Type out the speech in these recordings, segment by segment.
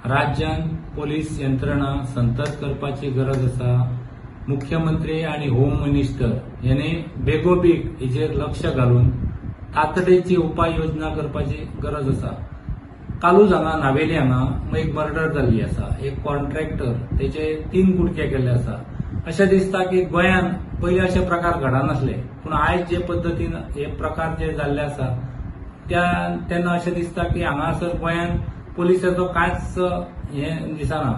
राज्यान पोलीस यंत्रणा संतत करपाची गरज आसा। मुख्यमंत्री आणि होम मिनिस्टर यांनी बेगोबेग हेचेर लक्ष घालून तातडीची उपाययोजना करपाची गरज आसा। कालूच हांगा नावेली हांगा एक मर्डर जाल्ली आसा। एक कॉन्ट्रॅक्टर तेचे 3 कुडके केल्ले आसा। अशें दिसता की गोंयान पयलीं अशे प्रकार घडनासले, पूण आयज जे पद्दतीन हे प्रकार जे जाल्ले आसा तेन्ना अशें दिसता की हांगासर गोंयान पुलिसाचो कांयच हे दिसना।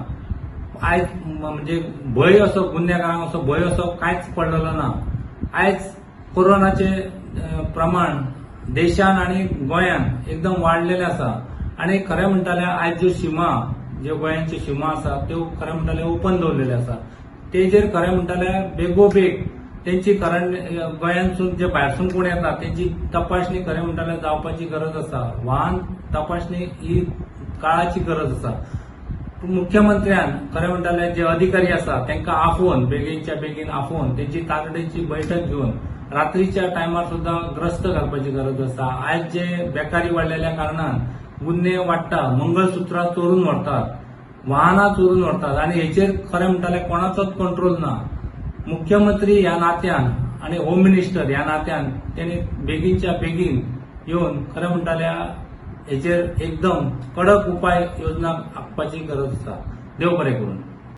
आयज म्हणजे भंय असो गुन्हेगारांक असो भंय असो कांयच पडलेलो ना। आयज कोरोनाचे प्रमाण देशान आणि गोंयान एकदम वाडलेले आसा आणि खरें म्हणटाले आयज ज्यो सीमा ज्यो गोंयांच्यो सीमा आसा त्यो खरें म्हणटाले ओपन दवरलेले आसा। तेजेर खरें म्हणटाले बेगोबेग तेंची गोंयांतसून जे भायरसून कोण येता तेंची तपासणी खरें म्हणटाले जावपाची गरज आसा। वाहन तपासणी ही काळाची गरज आसा। मुख्यमंत्र्यान खरें म्हणटाले जे अधिकारी आसा तांकां आफोवन बेगीनच्या बेगीन आफोवन तेंची तातडीची बैठक घेवन रात्रीच्या टायमार सुद्दां ग्रस्त घालपाची गरज आसा। आयज जे बेकारी वाडलेल्या कारणान गुन्हे वाडटा, मंगळसूत्रां चोरून व्हरतात, वाहनां चोरून व्हरतात आणि हेचेर खरें म्हणटाले कोणाचोच कंट्रोल ना। मुख्यमंत्री ह्या नात्यान आणि होम मिनिस्टर ह्या नात्यान त्यांनी बेगीनच्या बेगीन येवन खरें म्हणटाल्या हेचेर एकदम कडक उपाय योजना आखपाची गरज आसा। देव बरें करूं।